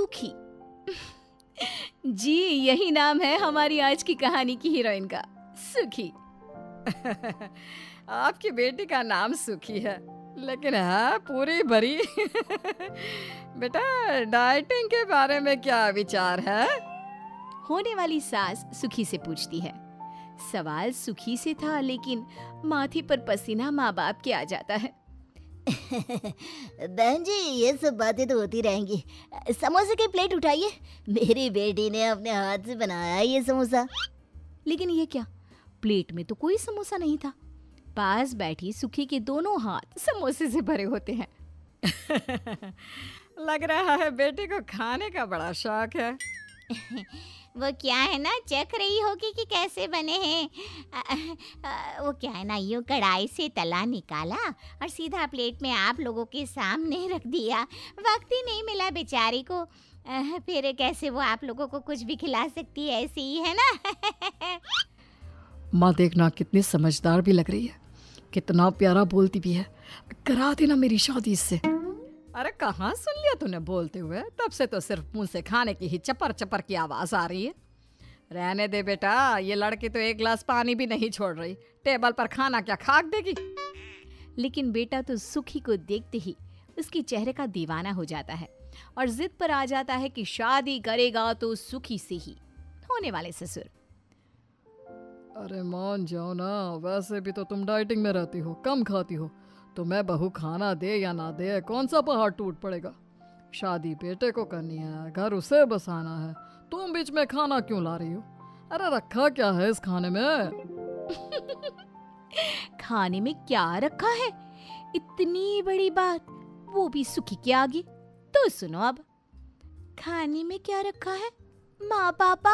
सुखी। जी, यही नाम है हमारी आज की कहानी की हीरोइन का, सुखी। आपकी बेटी का नाम सुखी है, लेकिन है पूरी भरी। बेटा, डाइटिंग के बारे में क्या विचार है? होने वाली सास सुखी से पूछती है। सवाल सुखी से था, लेकिन माथे पर पसीना माँ बाप के आ जाता है। बहन जी, ये सब बातें तो होती रहेंगी। समोसे की प्लेट उठाइए, मेरी बेटी ने अपने हाथ से बनाया है ये समोसा। लेकिन ये क्या, प्लेट में तो कोई समोसा नहीं था। पास बैठी सुखी के दोनों हाथ समोसे से भरे होते हैं। लग रहा है बेटे को खाने का बड़ा शौक है। वो क्या है ना, चख रही होगी कि कैसे बने हैं। वो क्या है ना, यूँ कढ़ाई से तला निकाला और सीधा प्लेट में आप लोगों के सामने रख दिया। वक्त ही नहीं मिला बेचारी को, फिर कैसे वो आप लोगों को कुछ भी खिला सकती है, ऐसी ही है ना। माँ देखना, कितनी समझदार भी लग रही है, कितना प्यारा बोलती भी है। करा देना मेरी शादी इससे। अरे कहाँ सुन लिया तूने बोलते हुए? तब से तो सिर्फ मुंह से खाने की ही चपर चपर की आवाज आ रही है। रहने दे बेटा, ये लड़की तो एक गिलास पानी भी नहीं छोड़ रही। टेबल पर खाना क्या खाक देगी? लेकिन बेटा तो सुखी को देखते ही उसके चेहरे का दीवाना हो जाता है और जिद पर आ जाता है कि शादी करेगा तो सुखी से ही। होने वाले ससुर। अरे मान जाओ ना, वैसे भी तो तुम डाइटिंग में रहती हो, कम खाती हो, तो मैं बहू खाना दे या ना दे, कौन सा पहाड़ टूट पड़ेगा? शादी बेटे को करनी है, घर उसे बसाना है, तुम बीच में खाना क्यों ला रही हो? अरे रखा क्या है इस खाने में? खाने में क्या रखा है? इतनी बड़ी बात, वो भी सुखी के आगे। तो सुनो अब। खाने में क्या रखा है? माँ पापा,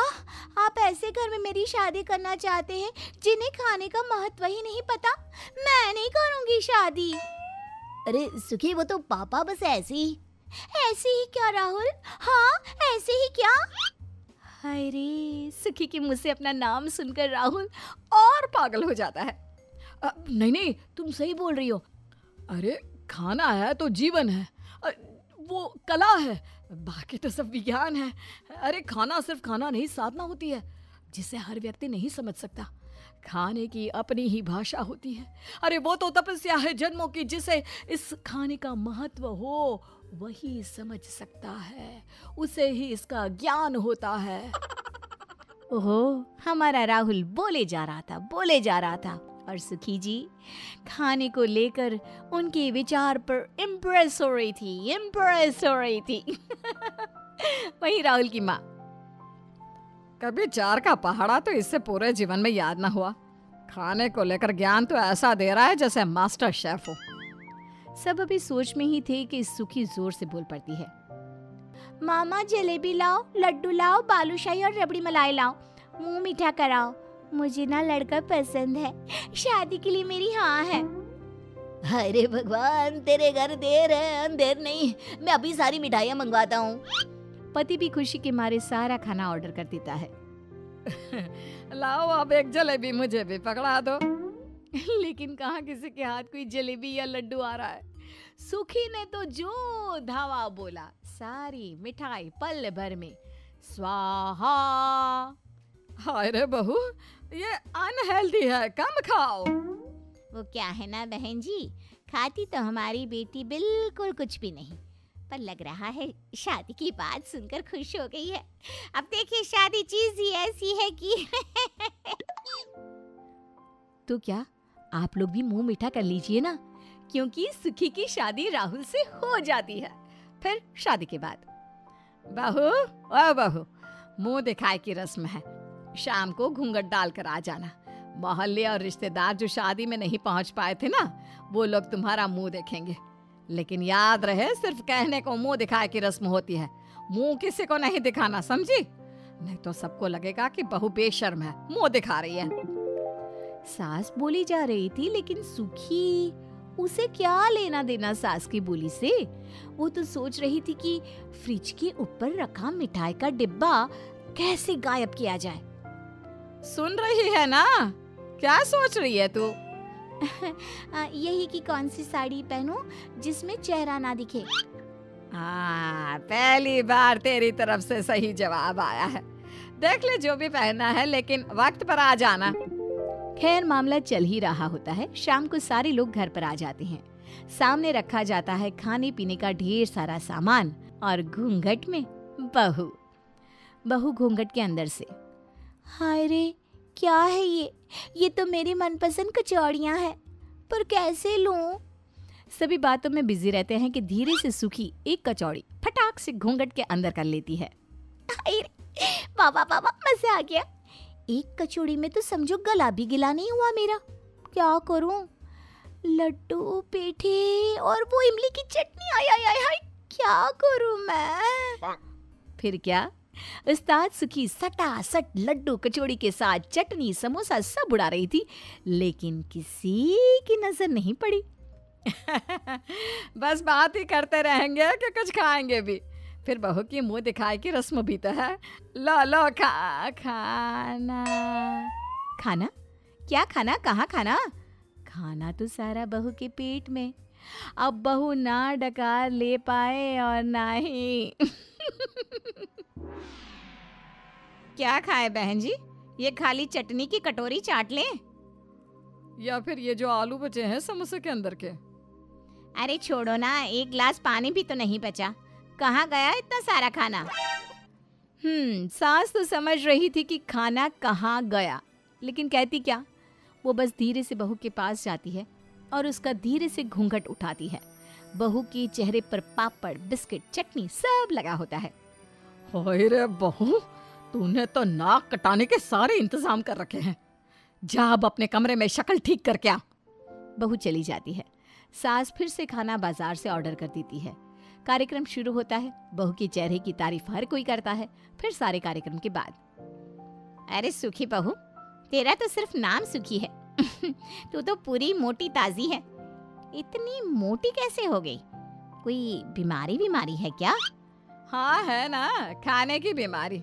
आप ऐसे घर में मेरी शादी करना चाहते हैं जिन्हें खाने का महत्व ही नहीं पता? मैं नहीं करूंगी शादी। अरे सुखी, वो तो पापा बस ऐसे ही। ऐसे ही क्या राहुल? हाँ, ऐसे ही क्या? हाय रे, सुखी के मुंह से अपना नाम सुनकर राहुल और पागल हो जाता है। नहीं नहीं, तुम सही बोल रही हो। अरे खाना है तो जीवन है, वो कला है, बाकी तो सब विज्ञान है। अरे खाना सिर्फ खाना नहीं, साधना होती है जिसे हर व्यक्ति नहीं समझ सकता। खाने की अपनी ही भाषा होती है। अरे वो तो तपस्या है जन्मों की, जिसे इस खाने का महत्व हो वही समझ सकता है, उसे ही इसका ज्ञान होता है। ओहो, हमारा राहुल बोले जा रहा था और सुखी जी खाने को लेकर उनके विचार पर इम्प्रेस हो रही थी। वही राहुल की माँ। कभी 4 का पहाड़ा तो इससे पूरे जीवन में याद ना हुआ। खाने को लेकर ज्ञान तो ऐसा दे रहा है जैसे मास्टर शेफ हो। सब अभी सोच में ही थे कि सुखी जोर से बोल पड़ती है। मामा जलेबी लाओ, लड्डू लाओ, बालूशाही और रबड़ी मलाई लाओ, मुंह मीठा कराओ, मुझे ना लड़का पसंद है, शादी के लिए मेरी हाँ है। अरे भगवान, तेरे घर देर है अंधेर नहीं, मैं अभी सारी मिठाइयाँ मंगवाता हूँ। पति भी खुशी के मारे सारा खाना ऑर्डर कर देता है। लाओ अब एक जलेबी मुझे भी पकड़ा दो। लेकिन कहाँ किसी के हाथ कोई जलेबी या लड्डू आ रहा है। सुखी ने तो जो धावा बोला, सारी मिठाई पल भर में स्वाहा। हाय रे बहू, ये अनहेल्दी है, कम खाओ। वो क्या है ना बहन जी, खाती तो हमारी बेटी बिल्कुल कुछ भी नहीं, पर लग रहा है शादी की बात सुनकर खुश हो गई है। अब देखिए, शादी चीज ही ऐसी है कि तो क्या आप लोग भी मुंह मीठा कर लीजिए ना, क्योंकि सुखी की शादी राहुल से हो जाती है। फिर शादी के बाद बहू, मुंह दिखाए की रस्म है। शाम को घूंघट डालकर आ जाना। मोहल्ले और रिश्तेदार जो शादी में नहीं पहुंच पाए थे ना, वो लोग तुम्हारा मुंह देखेंगे। लेकिन याद रहे, सिर्फ कहने को मुंह दिखाए की रस्म होती है, मुंह किसी को नहीं दिखाना, समझी? नहीं तो सबको लगेगा कि बहू बेशर्म है, मुंह दिखा रही है। सास बोली जा रही थी, लेकिन सुखी, उसे क्या लेना देना सास की बोली से? वो तो सोच रही थी कि फ्रिज के ऊपर रखा मिठाई का डिब्बा कैसे गायब किया जाए। सुन रही है ना, क्या सोच रही है तू? यही कि कौन सी साड़ी पहनूं जिसमें चेहरा ना दिखे। हाँ, पहली बार तेरी तरफ से सही जवाब आया है। देख ले जो भी पहनना है, लेकिन वक्त पर आ जाना। खैर मामला चल ही रहा होता है। शाम को सारे लोग घर पर आ जाते हैं। सामने रखा जाता है खाने पीने का ढेर सारा सामान और घूंघट में बहू। बहू घूंघट के अंदर से, हाय रे क्या है ये तो मेरी मनपसंद कचौड़ियाँ हैं, पर कैसे लूं? सभी बातों में बिजी रहते हैं कि धीरे से सुखी एक कचौड़ी फटाक से घूंघट के अंदर कर लेती है। हाय रे, बाबा बाबा मजा आ गया। एक कचौड़ी में तो समझो गला भी गिला नहीं हुआ मेरा। क्या करूं? लड्डू पेठे और वो इमली की चटनी, आय आय आय हाय, क्या करूं मैं? फिर क्या, उस्ताद सुखी सटासट लड्डू कचौड़ी के साथ चटनी समोसा सब उड़ा रही थी, लेकिन किसी की नजर नहीं पड़ी। बस बात ही करते रहेंगे कि कुछ खाएंगे भी। फिर बहू की मुंह दिखाई की रस्म भी तो है। लो लो खाना। खाना? क्या खाना? कहाँ खाना? खाना तो सारा बहू के पेट में। अब बहू ना डकार ले पाए और ना ही क्या खाए बहन जी? ये खाली चटनी की कटोरी चाट लें? या फिर ये जो आलू बचे हैं समोसे के अंदर के? अरे छोड़ो ना, एक गिलास पानी भी तो नहीं बचा। कहाँ गया इतना सारा खाना? सास तो समझ रही थी कि खाना कहाँ गया, लेकिन कहती क्या। वो बस धीरे से बहू के पास जाती है और उसका धीरे से घूंघट उठाती है। बहू के चेहरे पर पापड़, बिस्किट, चटनी सब लगा होता है। हाय रे बहू, तूने तो नाक कटाने के सारे इंतजाम कर रखे हैं। जा अब अपने कमरे में शक्ल ठीक करके आ। बहू चली जाती है। सास फिर से खाना बाजार से ऑर्डर कर देती है। कार्यक्रम शुरू होता है। बहू के चेहरे की तारीफ हर कोई करता है। फिर सारे कार्यक्रम के बाद, अरे सुखी बहू, तेरा तो सिर्फ नाम सुखी है। तू तो पूरी मोटी ताजी है। इतनी मोटी कैसे हो गई? कोई बीमारी है क्या? हाँ है ना, खाने की बीमारी।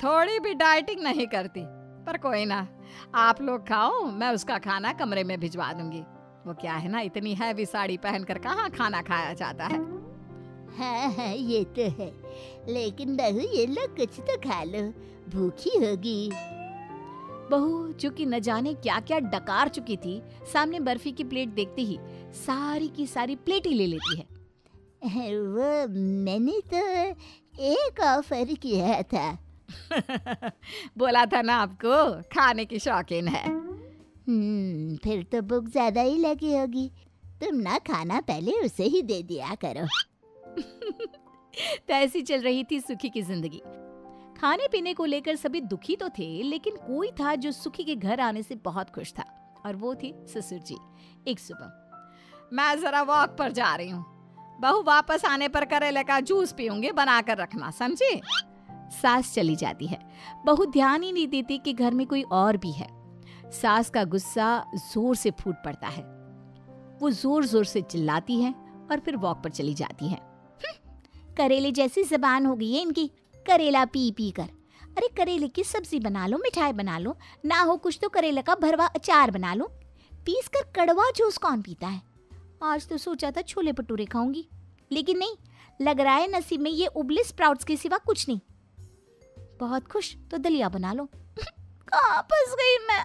थोड़ी भी डाइटिंग नहीं करती, पर कोई ना, आप लोग खाओ, मैं उसका खाना कमरे में भिजवा दूंगी। वो क्या है ना, इतनी हैवी साड़ी पहनकर कहाँ खाना खाया जाता है। हाँ ये तो है, लेकिन बहू ये लो कुछ तो खा लो, भूखी होगी। बहू जो कि न जाने क्या क्या डकार चुकी थी, सामने बर्फी की प्लेट देखते ही सारी की सारी प्लेट ही ले लेती है। वो मैंने तो एक ऑफर किया था। बोला था ना आपको, खाने की शौकीन है। फिर तो भूख ज्यादा ही लगी होगी। तुम ना खाना पहले उसे ही दे दिया करो। तो ऐसी चल रही थी सुखी की जिंदगी। खाने पीने को लेकर सभी दुखी तो थे, लेकिन कोई था जो सुखी के घर आने से बहुत खुश था, और वो थे ससुर जी। एक सुबह, मैं जरा वॉक पर जा रही हूँ, बहू वापस आने पर करेले का जूस पीऊंगी, बना कर रखना, समझी? सास चली जाती है। बहू ध्यान ही नहीं देती कि घर में कोई और भी है। सास का गुस्सा जोर से फूट पड़ता है। वो जोर जोर से चिल्लाती है और फिर वॉक पर चली जाती है। करेले जैसी जबान हो गई है इनकी, करेला पी पी कर। अरे करेले की सब्जी बना लो, मिठाई बना लो, ना हो कुछ तो करेले का भरवा अचार बना लो। पीस कर कड़वा जूस कौन पीता है? आज तो सोचा था छोले भटूरे खाऊंगी, लेकिन नहीं, लग रहा है नसीब में ये उबले स्प्राउट्स के सिवा कुछ नहीं। बहुत खुश तो दलिया बना लो। कहाँ फंस गई मैं?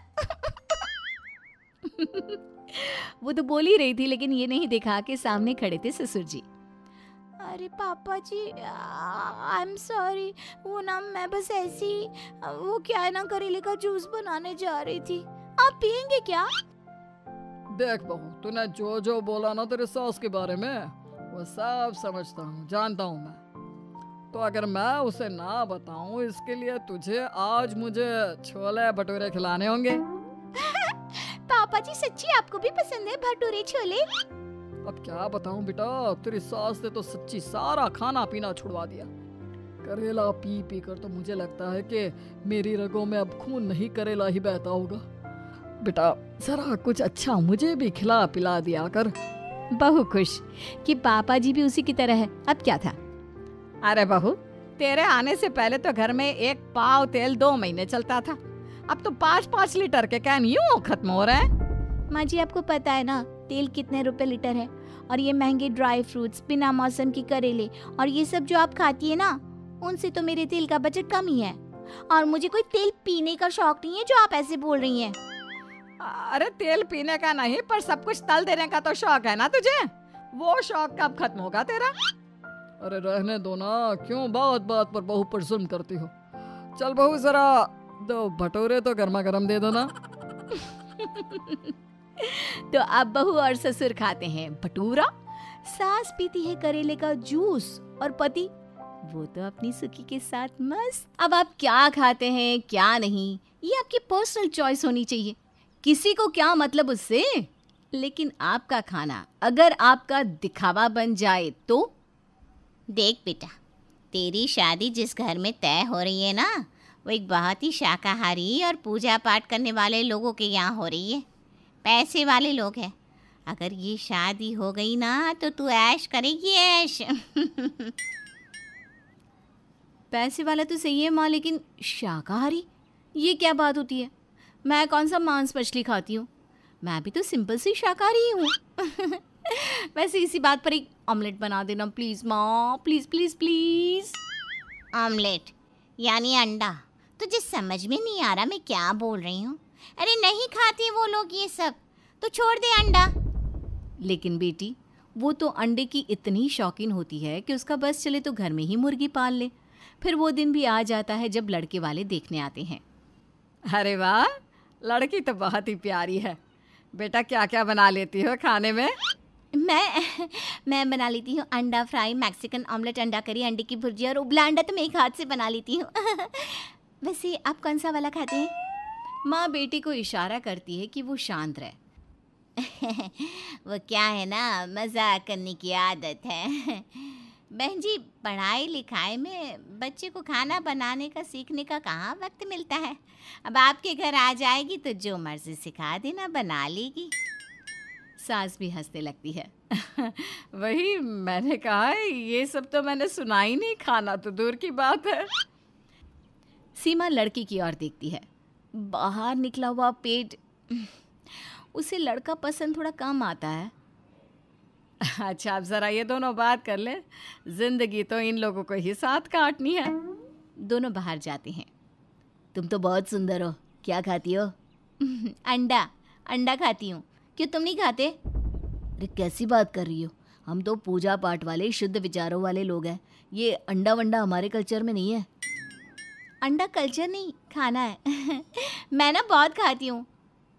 वो तो बोल ही रही थी, लेकिन ये नहीं देखा कि सामने खड़े थे ससुर जी। अरे पापा जी, आई एम सॉरी। वो ना मैं बस ऐसी, वो क्या है ना, करेले का जूस बनाने जा रही थी। आप पियेंगे क्या? देख बहू, तूने जो जो बोला ना तेरे सास के बारे में, वो सब समझता हूँ, जानता हूँ मैं। तो अगर मैं उसे ना बताऊं, इसके लिए तुझे आज मुझे छोले भटूरे खिलाने होंगे। पापा जी सच्ची आपको भी पसंद है भटूरे छोले? अब क्या बताऊं बेटा, तेरी सास ने तो सच्ची सारा खाना पीना छुड़वा दिया। करेला पी पी कर तो मुझे लगता है कि मेरी रगों में अब खून नहीं, करेला ही बहता होगा। बेटा जरा कुछ अच्छा मुझे भी खिला पिला दिया कर। बहू खुश कि पापा जी भी उसी की तरह है। अब क्या था। अरे बहू, तेरे आने से पहले तो घर में एक पाव तेल 2 महीने चलता था, अब तो 5-5 लीटर के कैन यूं खत्म हो रहे हैं। माँ जी आपको पता है ना तेल कितने रुपए लीटर है, और ये महंगे ड्राई फ्रूट्स, बिना मौसम के करेले और ये सब जो आप खाती है ना, उनसे तो मेरे तेल का बजट कम ही है। और मुझे कोई तेल पीने का शौक नहीं है जो आप ऐसे बोल रही हैं। अरे तेल पीने का नहीं, पर सब कुछ तल देने का तो शौक है ना तुझे। वो शौक कब खत्म होगा तेरा? अरे रहने दो ना, क्यों बात बात पर बहू पर जुल्म करती हो। चल बहू जरा 2 भटूरे तो गर्मा गर्म दे दो ना। तो अब बहू और ससुर खाते हैं भटूरा, सास पीती है करेले का जूस और पति वो तो अपनी सुखी के साथ मस्त। अब आप क्या खाते हैं क्या नहीं, ये आपकी पर्सनल चॉइस होनी चाहिए, किसी को क्या मतलब उससे। लेकिन आपका खाना अगर आपका दिखावा बन जाए तो? देख बेटा, तेरी शादी जिस घर में तय हो रही है ना, वो एक बहुत ही शाकाहारी और पूजा पाठ करने वाले लोगों के यहाँ हो रही है। पैसे वाले लोग हैं। अगर ये शादी हो गई ना तो तू ऐश करेगी, ऐश। पैसे वाला तो सही है माँ, लेकिन शाकाहारी ये क्या बात होती है? मैं कौन सा मांस मछली खाती हूँ, मैं भी तो सिंपल सी शाकाहारी हूँ। वैसे इसी बात पर एक ऑमलेट बना देना प्लीज़ माँ, प्लीज़ प्लीज़ प्लीज़। ऑमलेट यानी अंडा? तुझे समझ में नहीं आ रहा मैं क्या बोल रही हूँ? अरे नहीं खाते वो लोग ये सब, तो छोड़ दे अंडा। लेकिन बेटी, वो तो अंडे की इतनी शौकीन होती है कि उसका बस चले तो घर में ही मुर्गी पाल ले। फिर वो दिन भी आ जाता है जब लड़के वाले देखने आते हैं। अरे वाह, लड़की तो बहुत ही प्यारी है। बेटा क्या क्या बना लेती हो खाने में? मैं बना लेती हूँ अंडा फ्राई, मैक्सिकन ऑमलेट, अंडा करी, अंडे की भुर्जी और उबला अंडा तो मैं एक हाथ से बना लेती हूँ। वैसे आप कौन सा वाला खाते हैं? माँ बेटी को इशारा करती है कि वो शांत रहे। वो क्या है ना, मजाक करने की आदत है। बहन जी, पढ़ाई लिखाई में बच्चे को खाना बनाने का सीखने का कहाँ वक्त मिलता है। अब आपके घर आ जाएगी तो जो मर्जी सिखा देना, बना लेगी। सास भी हंसने लगती है। वही मैंने कहा है, ये सब तो मैंने सुना ही नहीं, खाना तो दूर की बात है। सीमा लड़की की ओर देखती है। बाहर निकला हुआ पेट, उसे लड़का पसंद थोड़ा कम आता है। अच्छा, अब जरा ये दोनों बात कर ले, जिंदगी तो इन लोगों को ही साथ काटनी है। दोनों बाहर जाते हैं। तुम तो बहुत सुंदर हो, क्या खाती हो? अंडा खाती हूँ। क्यों तुम नहीं खाते? अरे कैसी बात कर रही हो, हम तो पूजा पाठ वाले शुद्ध विचारों वाले लोग हैं। ये अंडा वंडा हमारे कल्चर में नहीं है। अंडा कल्चर नहीं, खाना है। मैं ना बहुत खाती हूँ।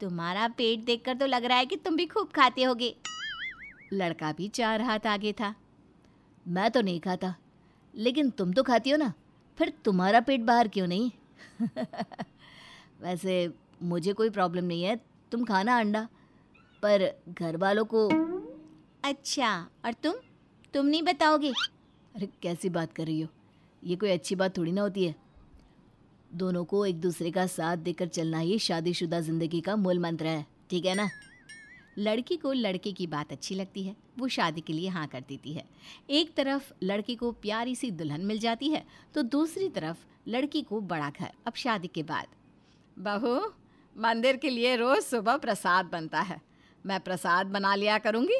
तुम्हारा पेट देखकर तो लग रहा है कि तुम भी खूब खाते होगे। लड़का भी 4 हाथ आगे था। मैं तो नहीं खाता, लेकिन तुम तो खाती हो ना, फिर तुम्हारा पेट बाहर क्यों नहीं? वैसे मुझे कोई प्रॉब्लम नहीं है, तुम खाना अंडा, पर घर वालों को। अच्छा, और तुम नहीं बताओगे? अरे कैसी बात कर रही हो, ये कोई अच्छी बात थोड़ी ना होती है। दोनों को एक दूसरे का साथ देकर चलना ही शादीशुदा जिंदगी का मूल मंत्र है, ठीक है ना? लड़की को लड़के की बात अच्छी लगती है, वो शादी के लिए हाँ कर देती है। एक तरफ लड़की को प्यारी सी दुल्हन मिल जाती है, तो दूसरी तरफ लड़की को बड़ा घर। अब शादी के बाद, बहू, मंदिर के लिए रोज सुबह प्रसाद बनता है, मैं प्रसाद बना लिया करूँगी,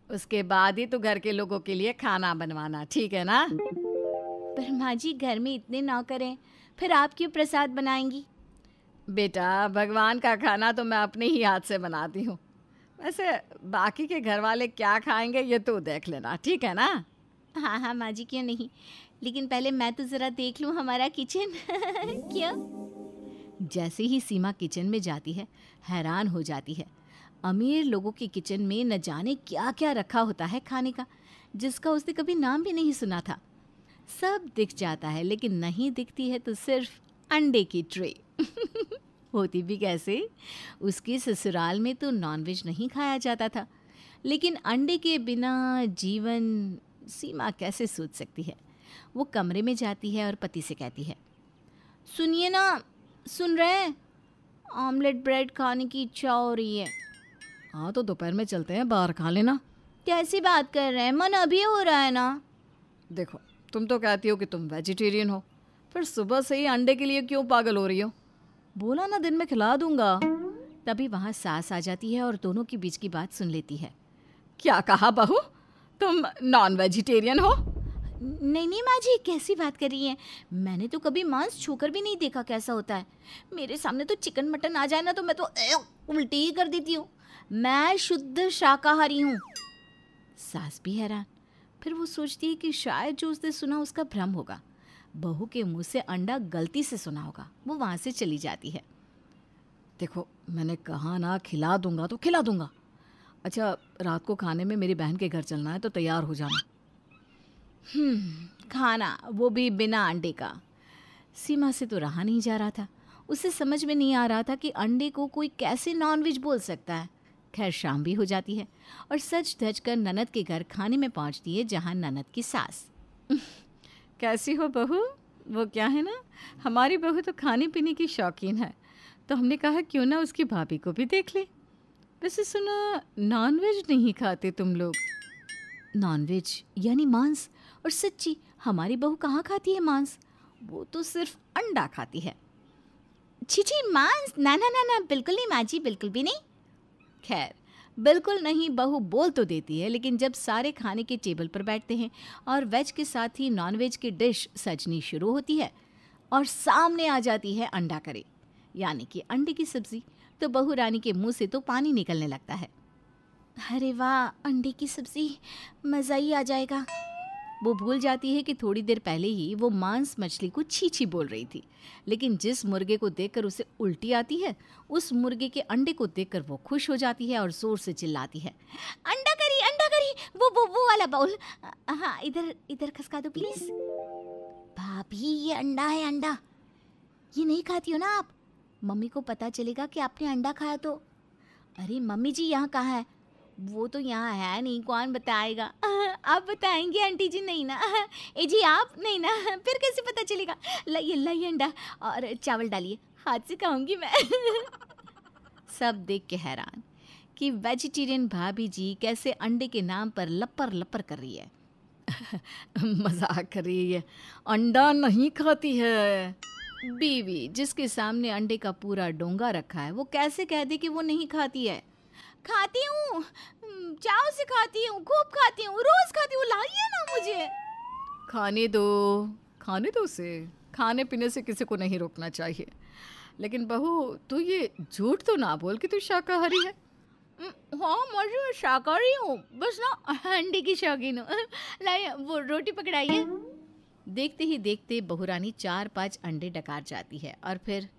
उसके बाद ही तो घर के लोगों के लिए खाना बनवाना, ठीक है ना? पर माँ जी, घर में इतने नौकर हैं, फिर आप क्यों प्रसाद बनाएंगी? बेटा, भगवान का खाना तो मैं अपने ही हाथ से बनाती हूँ। वैसे बाकी के घर वाले क्या खाएंगे ये तो देख लेना, ठीक है ना? हाँ माँ जी, क्यों नहीं, लेकिन पहले मैं तो ज़रा देख लूँ हमारा किचन। क्यों? जैसे ही सीमा किचन में जाती है, हैरान हो जाती है। अमीर लोगों के किचन में न जाने क्या क्या रखा होता है खाने का, जिसका उसने कभी नाम भी नहीं सुना था। सब दिख जाता है, लेकिन नहीं दिखती है तो सिर्फ अंडे की ट्रे। होती भी कैसे, उसके ससुराल में तो नॉनवेज नहीं खाया जाता था, लेकिन अंडे के बिना जीवन सीमा कैसे सोच सकती है। वो कमरे में जाती है और पति से कहती है, सुनिए ना, सुन रहे हैं? ऑमलेट ब्रेड खाने की इच्छा हो रही है। हाँ तो दोपहर में चलते हैं, बाहर खा लेना। कैसी बात कर रहे हैं, मन अभी हो रहा है ना। देखो, तुम तो कहती हो कि तुम वेजिटेरियन हो, फिर सुबह से ही अंडे के लिए क्यों पागल हो रही हो? बोला ना दिन में खिला दूंगा। तभी वहाँ सास आ जाती है और दोनों के बीच की बात सुन लेती है। क्या कहा बहू? तुम नॉन वेजिटेरियन हो? नहीं नहीं माँ जी, कैसी बात कर रही हैं? मैंने तो कभी मांस छूकर भी नहीं देखा कैसा होता है। मेरे सामने तो चिकन मटन आ जाए ना तो मैं तो उल्टी ही कर देती हूँ। मैं शुद्ध शाकाहारी हूँ। सास भी हैरान। फिर वो सोचती है कि शायद जो उसने सुना उसका भ्रम होगा, बहू के मुंह से अंडा गलती से सुना होगा। वो वहाँ से चली जाती है। देखो, मैंने कहा ना, खिला दूंगा तो खिला दूंगा। अच्छा, रात को खाने में मेरी बहन के घर चलना है तो तैयार हो जाना। खाना, वो भी बिना अंडे का। सीमा से तो रहा नहीं जा रहा था। उसे समझ में नहीं आ रहा था कि अंडे को कोई कैसे नॉनवेज बोल सकता है। खैर, शाम भी हो जाती है और सज धज कर ननद के घर खाने में पहुंचती है, जहां ननद की सास। कैसी हो बहू? वो क्या है ना, हमारी बहू तो खाने पीने की शौकीन है, तो हमने कहा क्यों ना उसकी भाभी को भी देख ले। वैसे सुना नॉनवेज नहीं खाते तुम लोग? नॉनवेज यानी मांस? और सच्ची हमारी बहू कहाँ खाती है मांस? वो तो सिर्फ अंडा खाती है। छी मांस? ना ना ना ना, बिल्कुल नहीं माँ जी, बिल्कुल भी नहीं। खैर, बिल्कुल नहीं बहू बोल तो देती है, लेकिन जब सारे खाने के टेबल पर बैठते हैं और वेज के साथ ही नॉनवेज की डिश सजनी शुरू होती है और सामने आ जाती है अंडा करी, यानी कि अंडे की सब्जी, तो बहू रानी के मुंह से तो पानी निकलने लगता है। अरे वाह, अंडे की सब्जी, मज़ा ही आ जाएगा। वो भूल जाती है कि थोड़ी देर पहले ही वो मांस मछली को छी छी बोल रही थी, लेकिन जिस मुर्गे को देखकर उसे उल्टी आती है, उस मुर्गे के अंडे को देखकर वो खुश हो जाती है और जोर से चिल्लाती है, अंडा करी, वो वाला बाउल। हाँ, इधर इधर खसका दो प्लीज। भाभी, ये अंडा है, अंडा। ये नहीं खाती हो ना आप? मम्मी को पता चलेगा कि आपने अंडा खाया तो। अरे मम्मी जी, यहाँ कहाँ है? वो तो यहाँ है नहीं, कौन बताएगा? आप बताएंगे आंटी जी? नहीं ना। ए जी, आप नहीं ना, फिर कैसे पता चलेगा? लाइए अंडा और चावल डालिए, हाथ से खाऊंगी मैं। सब देख के हैरान कि वेजिटेरियन भाभी जी कैसे अंडे के नाम पर लपर लपर कर रही है। मजाक कर रही है, अंडा नहीं खाती है। बीवी जिसके सामने अंडे का पूरा डोंगा रखा है, वो कैसे कह दे कि वो नहीं खाती है? खाती हूँ, चाव से खाती हूँ, खूब खाती हूँ, रोज खाती हूँ, लाइए ना मुझे। खाने दो उसे। खाने पीने से किसी को नहीं रोकना चाहिए। लेकिन बहू, तू ये झूठ तो ना बोल कि तू शाकाहारी है। हाँ मैं शाकाहारी हूँ, बस ना अंडे की शौकीन हूँ। लाइए वो रोटी पकड़ाइए। देखते ही देखते बहुरानी 4-5 अंडे डकार जाती है और फिर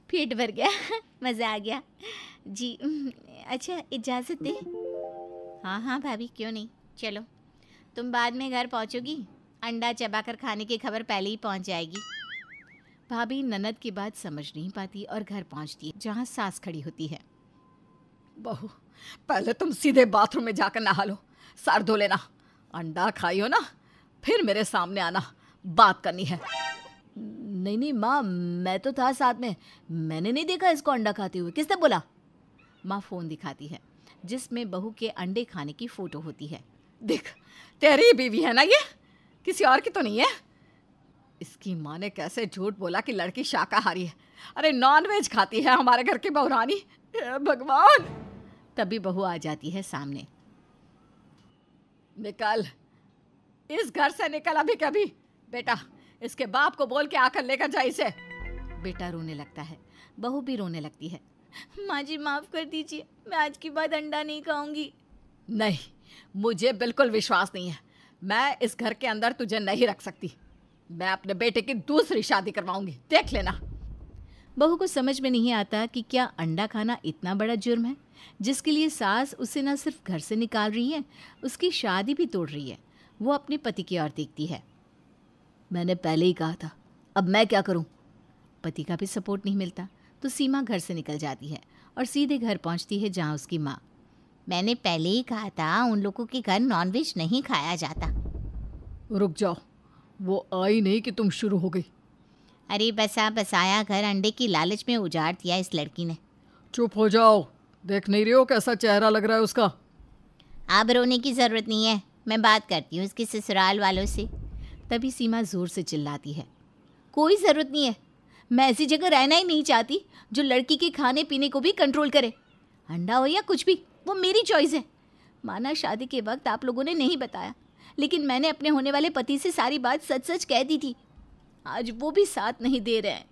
पेट भर गया, मज़ा आ गया जी। अच्छा, इजाज़त दे? हाँ भाभी, क्यों नहीं, चलो। तुम बाद में घर पहुँचोगी, अंडा चबाकर खाने की खबर पहले ही पहुँच जाएगी। भाभी ननद की बात समझ नहीं पाती और घर पहुँचती है, जहाँ सास खड़ी होती है। बहू, पहले तुम सीधे बाथरूम में जाकर नहा लो, सर धो लेना। अंडा खाई हो ना, फिर मेरे सामने आना, बात करनी है। नहीं माँ, मैं तो था साथ में, मैंने नहीं देखा इसको अंडा खाते हुए। किसने बोला? माँ फ़ोन दिखाती है जिसमें बहू के अंडे खाने की फ़ोटो होती है। देख, तेरी बीवी है ना ये, किसी और की तो नहीं है। इसकी माँ ने कैसे झूठ बोला कि लड़की शाकाहारी है। अरे नॉनवेज खाती है हमारे घर की बहुरानी, भगवान। तभी बहू आ जाती है सामने। निकल, इस घर से निकल अभी कभी। बेटा, इसके बाप को बोल के आकर लेकर जा इसे। बेटा रोने लगता है, बहू भी रोने लगती है। माँ जी माफ़ कर दीजिए, मैं आज के बाद अंडा नहीं खाऊंगी। नहीं, मुझे बिल्कुल विश्वास नहीं है। मैं इस घर के अंदर तुझे नहीं रख सकती। मैं अपने बेटे की दूसरी शादी करवाऊंगी, देख लेना। बहू को समझ में नहीं आता कि क्या अंडा खाना इतना बड़ा जुर्म है जिसके लिए सास उसे न सिर्फ घर से निकाल रही है, उसकी शादी भी तोड़ रही है। वो अपने पति की ओर देखती है। मैंने पहले ही कहा था, अब मैं क्या करूं? पति का भी सपोर्ट नहीं मिलता तो सीमा घर से निकल जाती है और सीधे घर पहुंचती है जहां उसकी माँ। मैंने पहले ही कहा था, उन लोगों के घर नॉनवेज नहीं खाया जाता। रुक जाओ, वो आई नहीं कि तुम शुरू हो गई। अरे बसाया घर अंडे की लालच में उजाड़ दिया इस लड़की ने। चुप हो जाओ, देख नहीं रही हो कैसा चेहरा लग रहा है उसका? अब रोने की ज़रूरत नहीं है, मैं बात करती हूँ उसके ससुराल वालों से। तभी सीमा ज़ोर से चिल्लाती है, कोई ज़रूरत नहीं है, मैं ऐसी जगह रहना ही नहीं चाहती जो लड़की के खाने पीने को भी कंट्रोल करे। अंडा हो या कुछ भी, वो मेरी चॉइस है। माना शादी के वक्त आप लोगों ने नहीं बताया, लेकिन मैंने अपने होने वाले पति से सारी बात सच सच कह दी थी। आज वो भी साथ नहीं दे रहे हैं।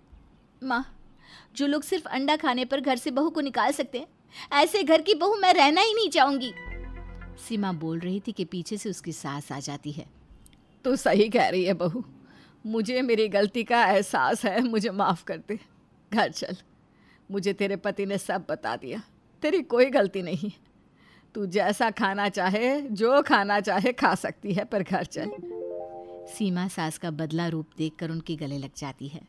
माँ, जो लोग सिर्फ अंडा खाने पर घर से बहू को निकाल सकते हैं, ऐसे घर की बहू मैं रहना ही नहीं चाहूंगी। सीमा बोल रही थी कि पीछे से उसकी सास आ जाती है। तू सही कह रही है बहू, मुझे मेरी गलती का एहसास है, मुझे माफ़ कर दे। घर चल, मुझे तेरे पति ने सब बता दिया, तेरी कोई गलती नहीं है। तू जैसा खाना चाहे, जो खाना चाहे खा सकती है, पर घर चल। सीमा सास का बदला रूप देखकर उनके गले लग जाती है।